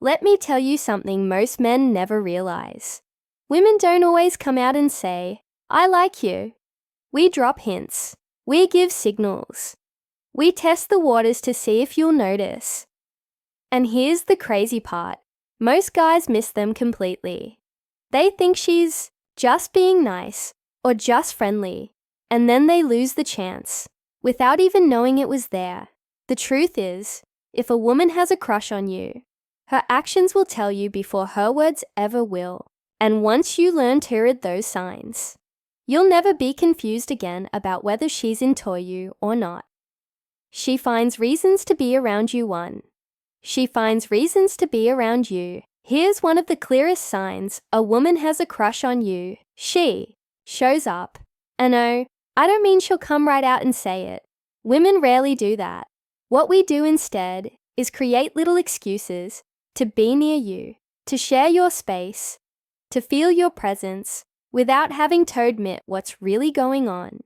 Let me tell you something most men never realize. Women don't always come out and say, "I like you." We drop hints. We give signals. We test the waters to see if you'll notice. And here's the crazy part. Most guys miss them completely. They think she's just being nice or just friendly, and then they lose the chance without even knowing it was there. The truth is, if a woman has a crush on you, her actions will tell you before her words ever will. And once you learn to read those signs, you'll never be confused again about whether she's into you or not. She finds reasons to be around you. 1. She finds reasons to be around you. Here's one of the clearest signs a woman has a crush on you. She shows up. And no, I don't mean she'll come right out and say it. Women rarely do that. What we do instead is create little excuses to be near you, to share your space, to feel your presence, without having to admit what's really going on.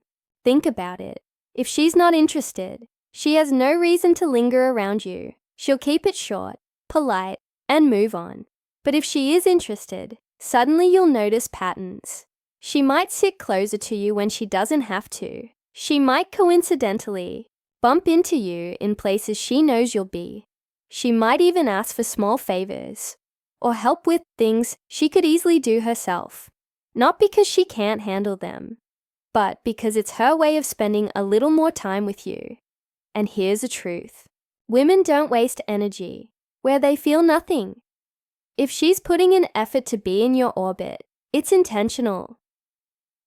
Think about it. If she's not interested, she has no reason to linger around you. She'll keep it short, polite, and move on. But if she is interested, suddenly you'll notice patterns. She might sit closer to you when she doesn't have to. She might coincidentally bump into you in places she knows you'll be. She might even ask for small favors or help with things she could easily do herself. Not because she can't handle them, but because it's her way of spending a little more time with you. And here's the truth. Women don't waste energy where they feel nothing. If she's putting in effort to be in your orbit, it's intentional.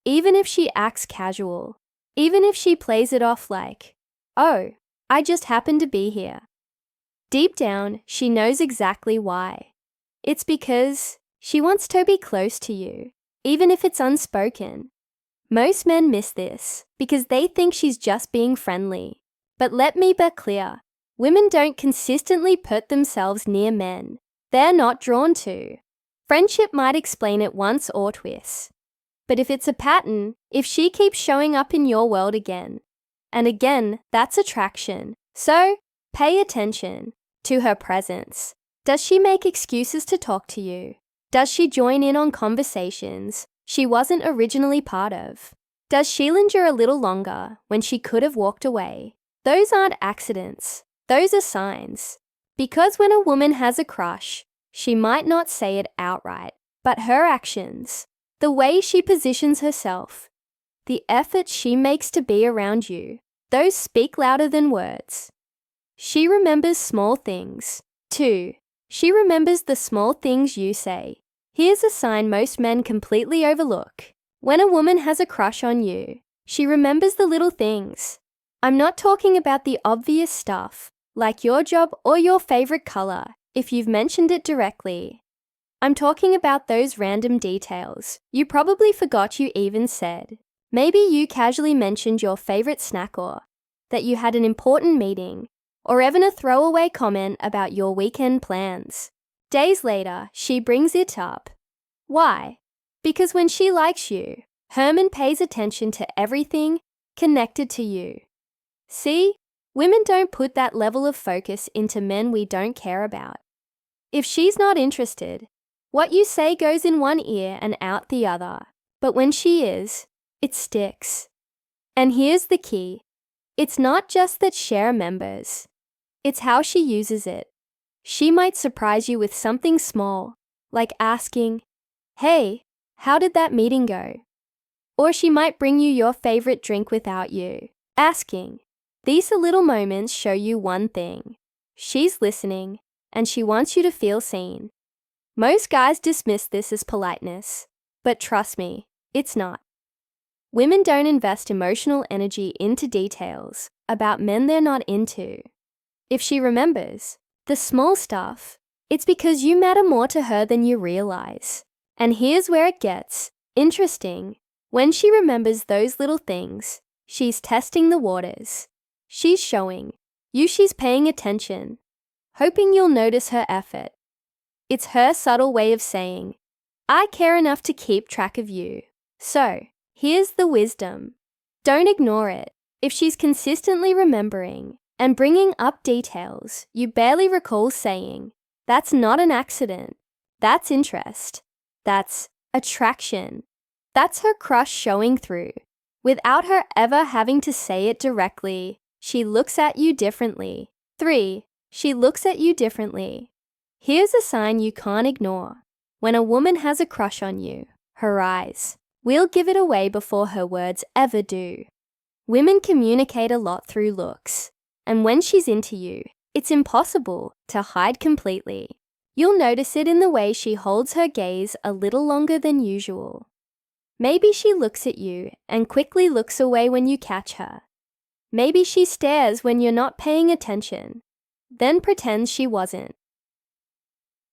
Even if she acts casual, even if she plays it off like, "Oh, I just happened to be here." Deep down, she knows exactly why. It's because she wants to be close to you, even if it's unspoken. Most men miss this because they think she's just being friendly. But let me be clear, women don't consistently put themselves near men they're not drawn to. Friendship might explain it once or twice. But if it's a pattern, if she keeps showing up in your world again and again, that's attraction. So, pay attention to her presence. Does she make excuses to talk to you? Does she join in on conversations she wasn't originally part of? Does she linger a little longer when she could have walked away? Those aren't accidents. Those are signs. Because when a woman has a crush, she might not say it outright, but her actions, the way she positions herself, the effort she makes to be around you, those speak louder than words. She remembers small things. 2. She remembers the small things you say. Here's a sign most men completely overlook. When a woman has a crush on you, she remembers the little things. I'm not talking about the obvious stuff, like your job or your favorite color, if you've mentioned it directly. I'm talking about those random details you probably forgot you even said. Maybe you casually mentioned your favorite snack or that you had an important meeting, or even a throwaway comment about your weekend plans. Days later, she brings it up. Why? Because when she likes you, Herman pays attention to everything connected to you. See? Women don't put that level of focus into men we don't care about. If she's not interested, what you say goes in one ear and out the other. But when she is, it sticks. And here's the key. It's not just that she remembers. It's how she uses it. She might surprise you with something small, like asking, "Hey, how did that meeting go?" Or she might bring you your favorite drink without you asking. These little moments show you one thing. She's listening, and she wants you to feel seen. Most guys dismiss this as politeness, but trust me, it's not. Women don't invest emotional energy into details about men they're not into. If she remembers the small stuff, it's because you matter more to her than you realize. And here's where it gets interesting. When she remembers those little things, she's testing the waters. She's showing you she's paying attention, hoping you'll notice her effort. It's her subtle way of saying, "I care enough to keep track of you." So, here's the wisdom. Don't ignore it. If she's consistently remembering and bringing up details you barely recall saying, That's not an accident. That's interest. That's attraction. That's her crush showing through. Without her ever having to say it directly, she looks at you differently. 3. She looks at you differently. Here's a sign you can't ignore. When a woman has a crush on you, her eyes will give it away before her words ever do. Women communicate a lot through looks, and when she's into you, it's impossible to hide completely. You'll notice it in the way she holds her gaze a little longer than usual. Maybe she looks at you and quickly looks away when you catch her. Maybe she stares when you're not paying attention, then pretends she wasn't.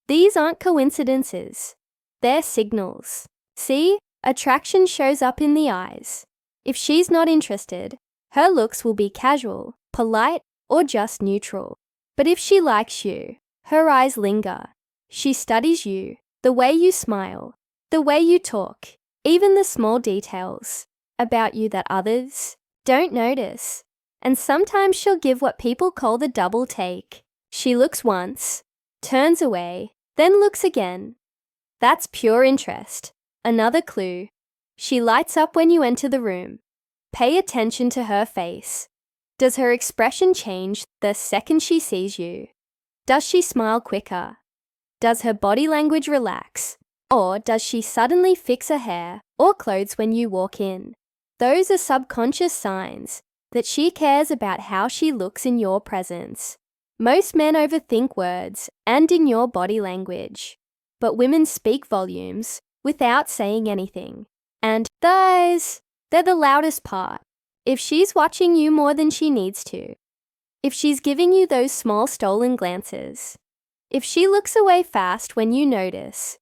These aren't coincidences. They're signals. See, attraction shows up in the eyes. If she's not interested, her looks will be casual, polite, or just neutral. But if she likes you, her eyes linger. She studies you, the way you smile, the way you talk, even the small details about you that others don't notice. And sometimes she'll give what people call the double take. She looks once, turns away, then looks again. That's pure interest. Another clue. She lights up when you enter the room. Pay attention to her face. Does her expression change the second she sees you? Does she smile quicker? Does her body language relax? Or does she suddenly fix her hair or clothes when you walk in? Those are subconscious signs that she cares about how she looks in your presence. Most men overthink words and ignore body language, but women speak volumes without saying anything. And those, they're the loudest part. If she's watching you more than she needs to, if she's giving you those small stolen glances, if she looks away fast when you notice,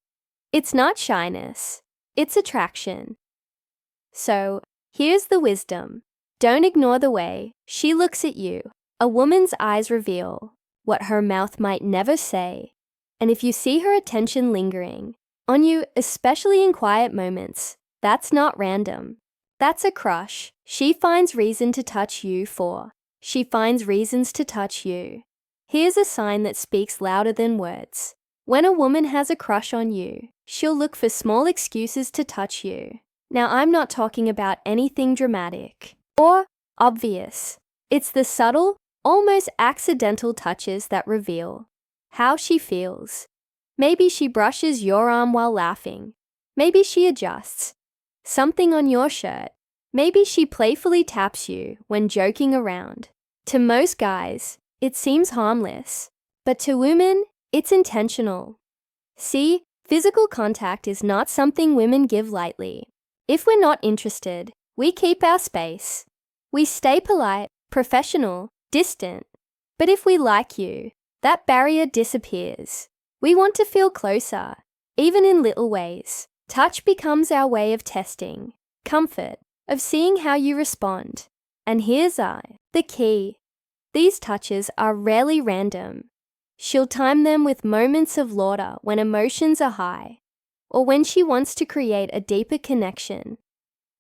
it's not shyness, it's attraction. So, here's the wisdom. Don't ignore the way she looks at you. A woman's eyes reveal what her mouth might never say. And if you see her attention lingering on you, especially in quiet moments, that's not random. That's a crush. She finds reason to touch you for. She finds reasons to touch you. Here's a sign that speaks louder than words. When a woman has a crush on you, she'll look for small excuses to touch you. Now, I'm not talking about anything dramatic or obvious. It's the subtle, almost accidental touches that reveal how she feels. Maybe she brushes your arm while laughing. Maybe she adjusts something on your shirt. Maybe she playfully taps you when joking around. To most guys, it seems harmless, but to women, it's intentional. See, physical contact is not something women give lightly. If we're not interested, we keep our space. We stay polite, professional, distant. But if we like you, that barrier disappears. We want to feel closer, even in little ways. Touch becomes our way of testing comfort, of seeing how you respond. And here's the key. These touches are rarely random. She'll time them with moments of laughter when emotions are high, or when she wants to create a deeper connection.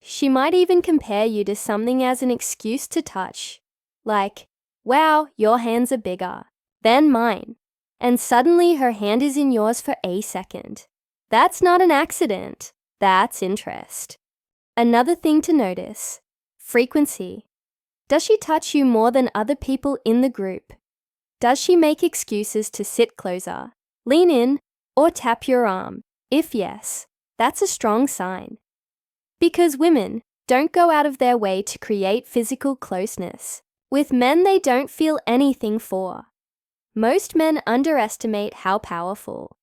She might even compare you to something as an excuse to touch, like, wow, your hands are bigger than mine. And suddenly her hand is in yours for a second. That's not an accident. That's interest. Another thing to notice, frequency. Does she touch you more than other people in the group? Does she make excuses to sit closer, lean in, or tap your arm? If yes, that's a strong sign. Because women don't go out of their way to create physical closeness with men they don't feel anything for. Most men underestimate how powerful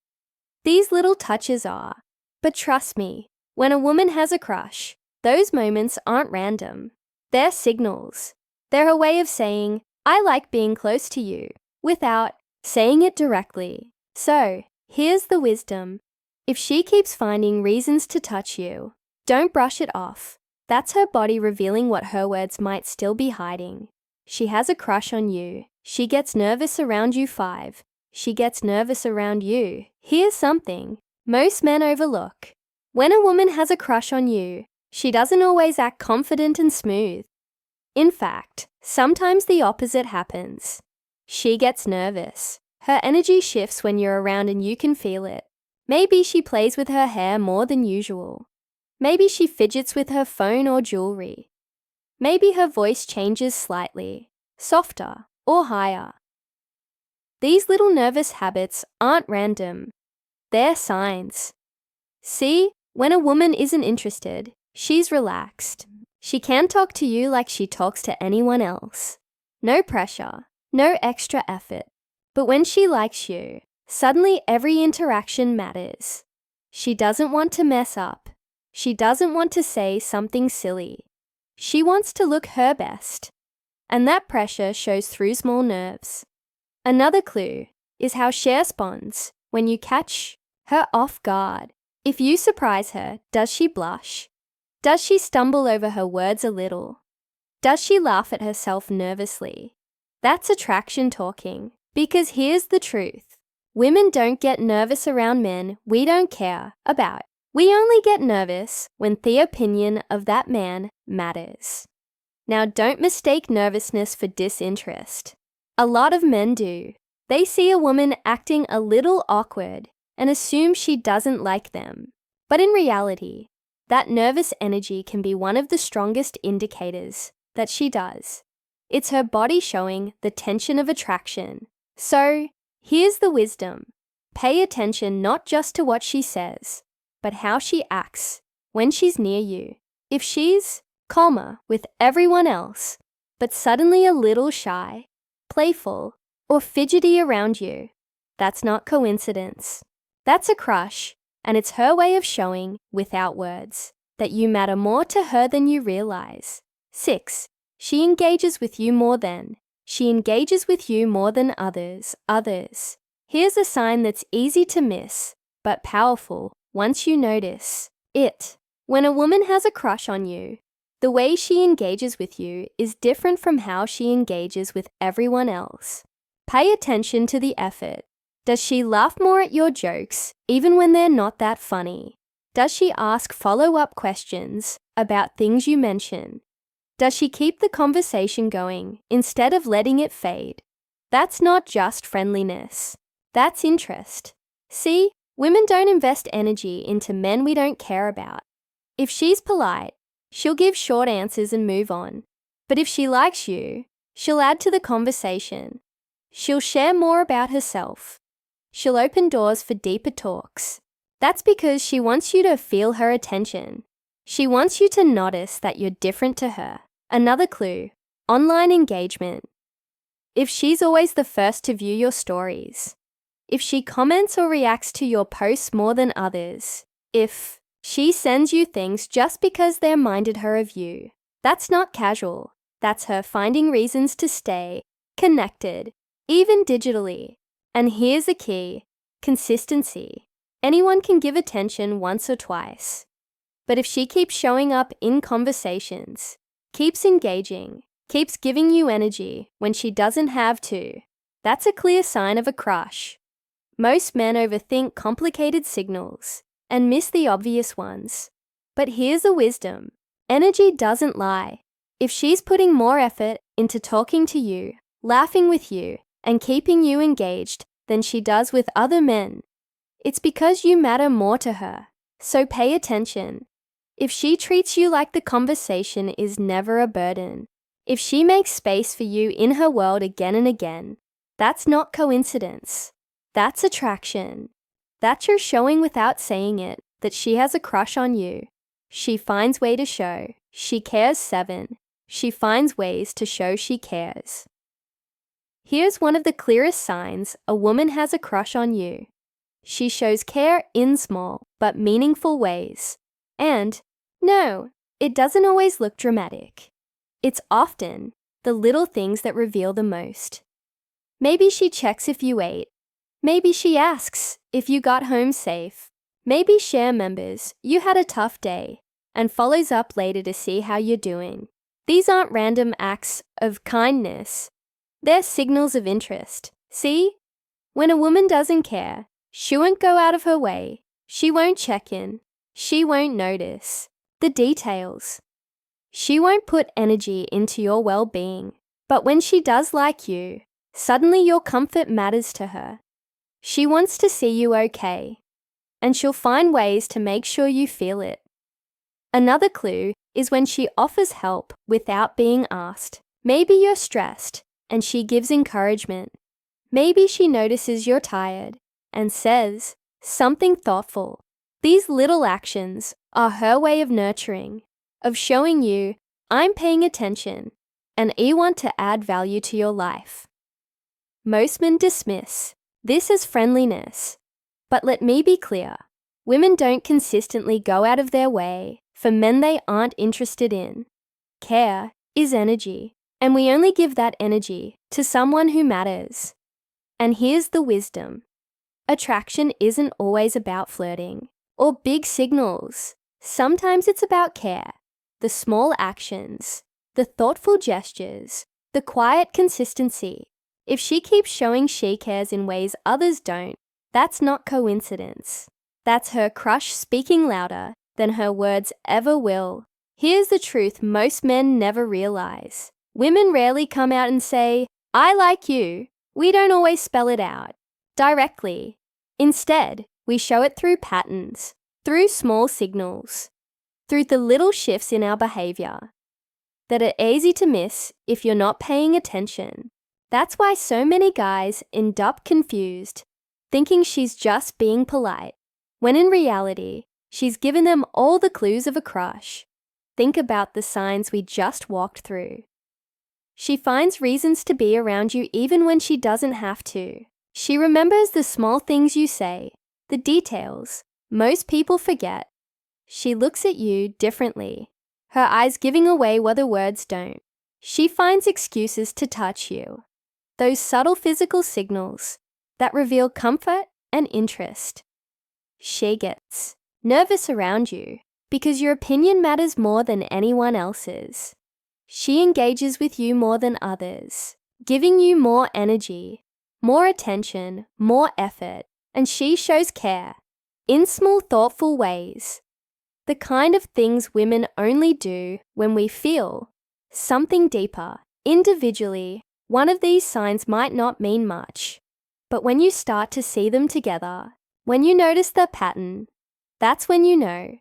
these little touches are. But trust me, when a woman has a crush, those moments aren't random. They're signals. They're a way of saying, I like being close to you, without saying it directly. So, here's the wisdom. If she keeps finding reasons to touch you, don't brush it off. That's her body revealing what her words might still be hiding. She has a crush on you. She gets nervous around you 5. She gets nervous around you. Here's something most men overlook. When a woman has a crush on you, she doesn't always act confident and smooth. In fact, sometimes the opposite happens. She gets nervous. Her energy shifts when you're around and you can feel it. Maybe she plays with her hair more than usual. Maybe she fidgets with her phone or jewelry. Maybe her voice changes slightly, softer or higher. These little nervous habits aren't random. They're signs. See, when a woman isn't interested, she's relaxed. She can talk to you like she talks to anyone else. No pressure, no extra effort. But when she likes you, suddenly every interaction matters. She doesn't want to mess up. She doesn't want to say something silly. She wants to look her best. And that pressure shows through small nerves. Another clue is how she responds when you catch her off guard. If you surprise her, does she blush? Does she stumble over her words a little? Does she laugh at herself nervously? That's attraction talking. Because here's the truth. Women don't get nervous around men we don't care about. We only get nervous when the opinion of that man matters. Now, don't mistake nervousness for disinterest. A lot of men do. They see a woman acting a little awkward and assume she doesn't like them. But in reality, that nervous energy can be one of the strongest indicators that she does. It's her body showing the tension of attraction. So, here's the wisdom. Pay attention not just to what she says, but how she acts when she's near you. If she's calmer with everyone else, but suddenly a little shy, playful, or fidgety around you, that's not coincidence. That's a crush, and it's her way of showing, without words, that you matter more to her than you realize. 6. She engages with you more than others. Here's a sign that's easy to miss, but powerful once you notice it. When a woman has a crush on you, the way she engages with you is different from how she engages with everyone else. Pay attention to the effort. Does she laugh more at your jokes, even when they're not that funny? Does she ask follow-up questions about things you mention? Does she keep the conversation going instead of letting it fade? That's not just friendliness. That's interest. See, women don't invest energy into men we don't care about. If she's polite, she'll give short answers and move on. But if she likes you, she'll add to the conversation. She'll share more about herself. She'll open doors for deeper talks. That's because she wants you to feel her attention. She wants you to notice that you're different to her. Another clue, online engagement. If she's always the first to view your stories, if she comments or reacts to your posts more than others, if she sends you things just because they're reminded her of you, that's not casual. That's her finding reasons to stay connected, even digitally. And here's the key, consistency. Anyone can give attention once or twice. But if she keeps showing up in conversations, keeps engaging, keeps giving you energy when she doesn't have to, that's a clear sign of a crush. Most men overthink complicated signals and miss the obvious ones. But here's the wisdom. Energy doesn't lie. If she's putting more effort into talking to you, laughing with you, and keeping you engaged than she does with other men, it's because you matter more to her. So pay attention. If she treats you like the conversation is never a burden, if she makes space for you in her world again and again, that's not coincidence. That's attraction. That's her showing without saying it that she has a crush on you. She finds way to show she cares. 7. She finds ways to show she cares. Here's one of the clearest signs a woman has a crush on you. She shows care in small but meaningful ways. And, no, it doesn't always look dramatic. It's often the little things that reveal the most. Maybe she checks if you ate. Maybe she asks if you got home safe. Maybe she remembers you had a tough day and follows up later to see how you're doing. These aren't random acts of kindness. They're signals of interest. See? When a woman doesn't care, she won't go out of her way. She won't check in. She won't notice the details. She won't put energy into your well-being. But when she does like you, Suddenly your comfort matters to her. She wants to see you okay, and she'll find ways to make sure you feel it. Another clue is when she offers help without being asked. Maybe you're stressed, and she gives encouragement. Maybe she notices you're tired and says something thoughtful. These little actions are her way of nurturing, of showing you, I'm paying attention, and I want to add value to your life. Most men dismiss this as friendliness, but let me be clear. Women don't consistently go out of their way for men they aren't interested in. Care is energy, and we only give that energy to someone who matters. And here's the wisdom. Attraction isn't always about flirting or big signals. Sometimes it's about care, the small actions, the thoughtful gestures, the quiet consistency. If she keeps showing she cares in ways others don't, that's not coincidence. That's her crush speaking louder than her words ever will. Here's the truth most men never realize. Women rarely come out and say, I like you. We don't always spell it out directly. Instead, we show it through patterns, through small signals, through the little shifts in our behavior that are easy to miss if you're not paying attention. That's why so many guys end up confused, thinking she's just being polite, when in reality, she's given them all the clues of a crush. Think about the signs we just walked through. She finds reasons to be around you even when she doesn't have to. She remembers the small things you say, the details most people forget. She looks at you differently, her eyes giving away what the words don't. She finds excuses to touch you. Those subtle physical signals that reveal comfort and interest. She gets nervous around you because your opinion matters more than anyone else's. She engages with you more than others, giving you more energy, more attention, more effort, and she shows care in small, thoughtful ways. The kind of things women only do when we feel something deeper. Individually, one of these signs might not mean much, but when you start to see them together, when you notice the pattern, that's when you know.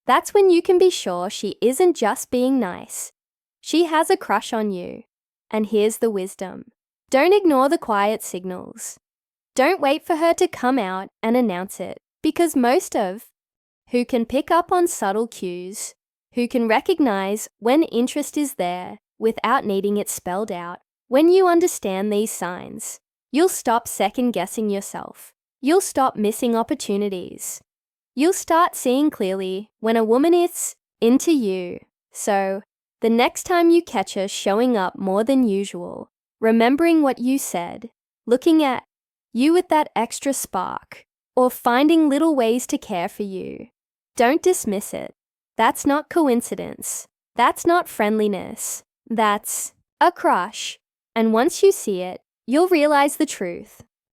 That's when you can be sure she isn't just being nice. She has a crush on you. And here's the wisdom. Don't ignore the quiet signals. Don't wait for her to come out and announce it, because most of who can pick up on subtle cues, who can recognize when interest is there without needing it spelled out. When you understand these signs, you'll stop second-guessing yourself. You'll stop missing opportunities. You'll start seeing clearly when a woman is into you. So, the next time you catch her showing up more than usual, remembering what you said, looking at you with that extra spark, or finding little ways to care for you, don't dismiss it. That's not coincidence. That's not friendliness. That's a crush. And once you see it, you'll realize the truth.